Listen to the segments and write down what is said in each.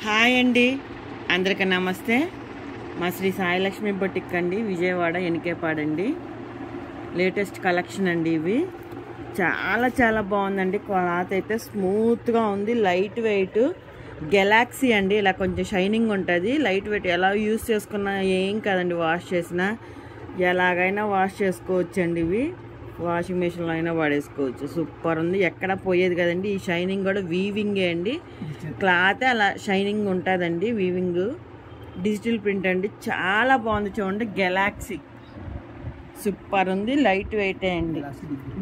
Hi అండి, అందరికీ నమస్తే. మా శ్రీ సాయిలక్ష్మి బొటిక్ అండి, విజయవాడ ఎనికేపాడండి. లేటెస్ట్ కలెక్షన్ అండి. ఇవి చాలా బాగుందండి. క్లాత్ అయితే స్మూత్గా ఉంది, లైట్ వెయిట్. గెలాక్సీ అండి, ఇలా కొంచెం షైనింగ్ ఉంటుంది. లైట్ వెయిట్, ఎలా యూస్ చేసుకున్నా ఏం కాదండి. వాష్ చేసినా ఎలాగైనా వాష్ చేసుకోవచ్చు అండి. ఇవి వాషింగ్ మిషన్లో అయినా వాడేసుకోవచ్చు. సూపర్ ఉంది, ఎక్కడ పోయేది కదండి. ఈ షైనింగ్ కూడా వీవింగే అండి. క్లాత్ అలా షైనింగ్ ఉంటుందండి. వీవింగ్ డిజిటల్ ప్రింట్ అండి, చాలా బాగుంది. చూడండి, గెలాక్సీ సూపర్ ఉంది, లైట్ వెయిటే అండి.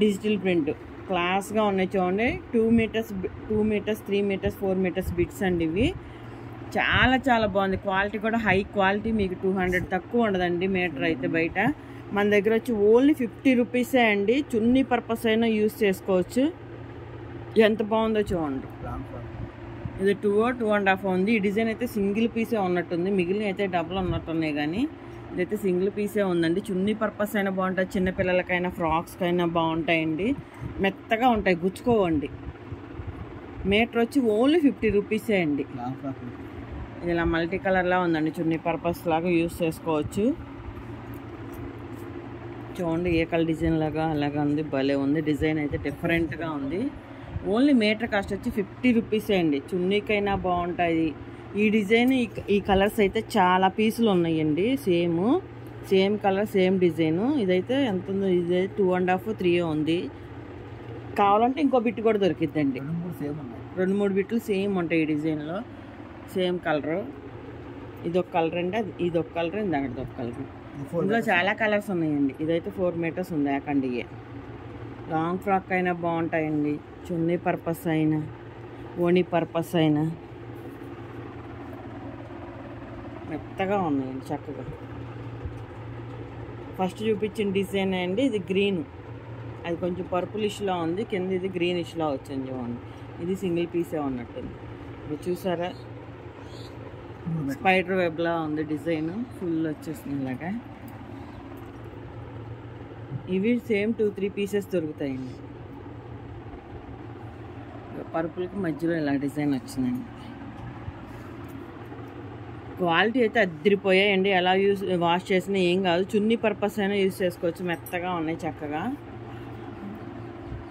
డిజిటల్ ప్రింట్ క్లాస్గా ఉన్నాయి. చూడండి, 2 మీటర్స్ 3 మీటర్స్ 4 మీటర్స్ బిట్స్ అండి. ఇవి చాలా బాగుంది. క్వాలిటీ కూడా హై క్వాలిటీ. మీకు 200 తక్కువ ఉండదండి మీటర్ అయితే. బయట మన దగ్గర వచ్చి ఓన్లీ 50 రూపీసే అండి. చున్నీ పర్పస్ అయినా యూస్ చేసుకోవచ్చు. ఎంత బాగుందో చూడండి. ఇది 2.5 ఉంది. ఈ డిజైన్ అయితే సింగిల్ పీసే ఉన్నట్టుంది, మిగిలిన అయితే డబుల్ ఉన్నట్టున్నాయి. కానీ ఇదైతే సింగిల్ పీసే ఉందండి. చున్నీ పర్పస్ అయినా బాగుంటుంది, చిన్నపిల్లలకైనా ఫ్రాక్స్కైనా బాగుంటాయండి. మెత్తగా ఉంటాయి, గుచ్చుకోవండి. మీటర్ వచ్చి ఓన్లీ 50 రూపీసే అండి. ఇది ఇలా మల్టీ కలర్లా ఉందండి, చున్నీ పర్పస్ లాగా యూస్ చేసుకోవచ్చు. చూడండి, ఏ కలర్ డిజైన్ లాగా అలాగా ఉంది, భలే ఉంది. డిజైన్ అయితే డిఫరెంట్గా ఉంది. ఓన్లీ మీటర్ కాస్ట్ వచ్చి 50 రూపీసే అండి. చున్నీకైనా బాగుంటాయి. ఈ డిజైన్ ఈ కలర్స్ అయితే చాలా పీసులు ఉన్నాయండి. Same colour same design. ఇదైతే ఎంత ఉందో, ఇదైతే 2.5 3 ఉంది. కావాలంటే ఇంకో బిట్ కూడా దొరికిద్దండి. 2-3 బిట్లు సేమ్ ఉంటాయి ఈ డిజైన్లో. Same colour. ఇదొక కలర్ అండి, ఇదొక కలర్, ఇందాక కలర్. ఇందులో చాలా కలర్స్ ఉన్నాయండి. ఇదైతే 4 మీటర్స్ ఉంది ఏకండియే. లాంగ్ ఫ్రాక్ అయినా బాగుంటాయండి, చున్నీ పర్పస్ అయినా, ఓణీ పర్పస్ అయినా. మెత్తగా ఉన్నాయండి చక్కగా. ఫస్ట్ చూపించిన డిజైన్ అండి, ఇది గ్రీన్. అది కొంచెం పర్పుల్ ఇష్లా ఉంది, కింద ఇది గ్రీన్ ఇష్లా వచ్చింది చూడండి. ఇది సింగిల్ పీసే ఉన్నట్టుంది. ఇది చూసారా, స్పైడర్ వెబ్లా ఉంది డిజైన్. ఫుల్ వచ్చేసింది ఇలాగా. ఇవి సేమ్ 2-3 పీసెస్ దొరుకుతాయండి. పర్పుల్కి మధ్యలో ఇలా డిజైన్ వచ్చిందండి. క్వాలిటీ అయితే అద్దరిపోయాయండి. ఎలా వాష్ చేసినా ఏం కాదు. చున్నీ పర్పస్ అయినా యూజ్ చేసుకోవచ్చు. మెత్తగా ఉన్నాయి చక్కగా.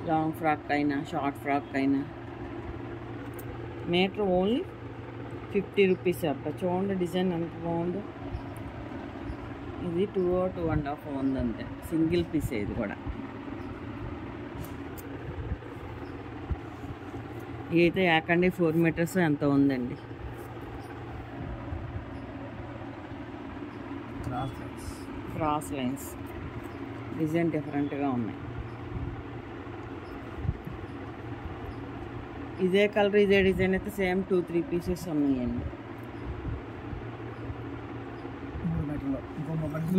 లాంగ్ ఫ్రాక్ అయినా షార్ట్ ఫ్రాక్ అయినా. మీటర్ ఓన్లీ 50 రూపీస్ అబ్బ. చూడండి డిజైన్ ఎంత బాగుందో. ఇది 2.5 ఉందంతే, సింగిల్ పీసే ఇది కూడా. ఇదైతే ఏకండి 4 మీటర్స్ ఎంత ఉందండి. క్రాస్ లైన్స్ డిజైన్ డిఫరెంట్గా ఉన్నాయి. ఇదే కలర్ ఇదే డిజైన్ అయితే సేమ్ 2-3 పీసెస్ ఉన్నాయండి.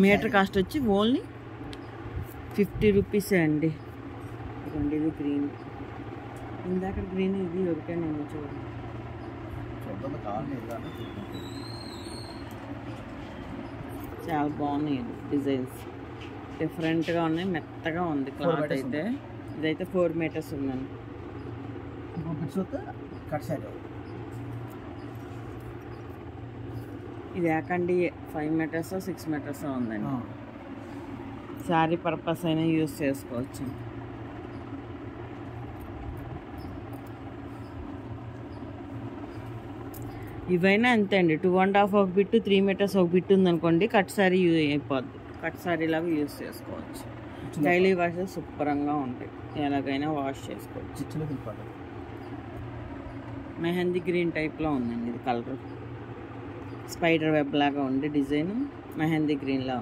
మీటర్ కాస్ట్ వచ్చి ఓన్లీ 50 రూపీసే అండి. ఇది గ్రీన్, ఇందాక గ్రీన్, ఇది దొరికానేమో చూడండి. చాలా బాగున్నాయి డిజైన్స్, డిఫరెంట్గా ఉన్నాయి, మెత్తగా ఉంది క్లాత్ అయితే. ఇదైతే 4 మీటర్స్ ఉందండి. ఇది ఏకండి 5 మీటర్స్ 6 మీటర్స్ ఉందండి. శారీ పర్పస్ అయినా యూజ్ చేసుకోవచ్చు. ఇవైనా అంతే అండి. 2.5 ఒక బిట్టు, 3 మీటర్స్ ఒక బిట్టు ఉందనుకోండి, కట్ శారీ యూజ్ అయిపోద్ది. కట్ శారీ లాగా యూజ్ చేసుకోవచ్చు. డైలీ వాష్ సూపరంగా ఉంటాయి, ఎలాగైనా వాష్ చేసుకోవచ్చు. మెహందీ గ్రీన్ టైప్లో ఉందండి ఇది కలర్. స్పైడర్ వెబ్ లాగా ఉంది డిజైన్, మెహందీ గ్రీన్ లా.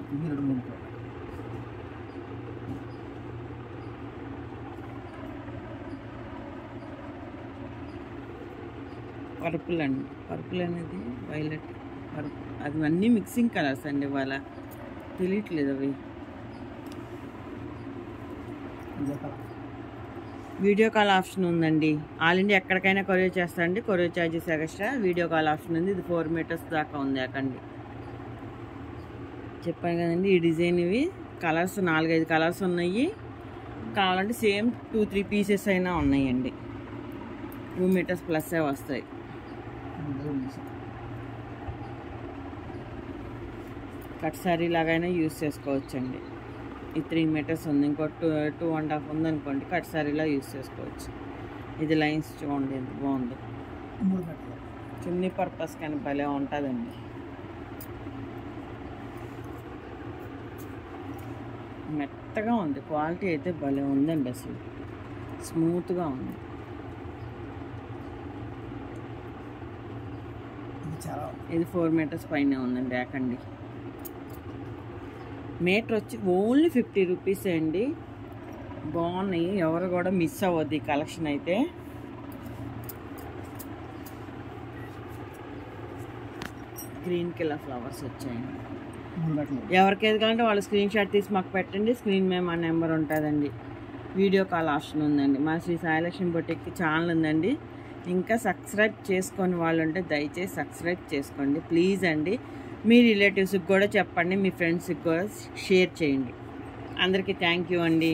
పర్పుల్ అండి, పర్పుల్ అనేది వైలెట్, పర్పుల్, అది అన్నీ మిక్సింగ్ కలర్స్ అండి. ఇవాళ తెలియట్లేదు అవి. వీడియో కాల్ ఆప్షన్ ఉందండి. ఆల్ ఇండియా ఎక్కడికైనా కొరియర్ చేస్తారండి. Courier charges extra. Video call option ఉంది. ఇది 4 మీటర్స్ దాకా ఉంది అకండి. చెప్పాను కదండి, ఈ డిజైన్ ఇవి కలర్స్ 4-5 కలర్స్ ఉన్నాయి. కావాలంటే సేమ్ 2-3 పీసెస్ అయినా ఉన్నాయండి. 2 మీటర్స్ ప్లస్ వస్తాయి. కట్ సారీ లాగైనా యూస్ చేసుకోవచ్చండి. ఈ 3 మీటర్స్ ఉంది, ఇంకో 2.5 ఉందనుకోండి, కట్ సారీలా యూస్ చేసుకోవచ్చు. ఇది లైన్స్ చూడండి ఎంత బాగుందో, చున్నీ పర్పస్ కానీ భలే ఉంటుందండి. మెత్తగా ఉంది, క్వాలిటీ అయితే భలే ఉందండి, అసలు స్మూత్గా ఉంది. ఇది 4 మీటర్స్ పైన ఉందండి ర్యాక్ అండి. మీటర్ వచ్చి ఓన్లీ 50 రూపీస్ అండి. బాగున్నాయి, ఎవరు కూడా మిస్ అవ్వద్దు ఈ కలెక్షన్ అయితే. గ్రీన్కి ఇలా ఫ్లవర్స్ వచ్చాయండి. ఎవరికైతే కావాలంటే వాళ్ళు స్క్రీన్ షాట్ తీసి మాకు పెట్టండి. స్క్రీన్ మీద మా నెంబర్ ఉంటుందండి. వీడియో కాల్ ఆప్షన్ ఉందండి. మా శ్రీ సాయిలక్ష్మి బొటిక్ ఛానల్ ఉందండి. ఇంకా సబ్స్క్రైబ్ చేసుకొని వాళ్ళు ఉంటే దయచేసి సబ్స్క్రైబ్ చేసుకోండి ప్లీజ్ అండి. మీ రిలేటివ్స్కి కూడా చెప్పండి, మీ ఫ్రెండ్స్కి కూడా షేర్ చేయండి. అందరికీ థ్యాంక్ యూ అండి.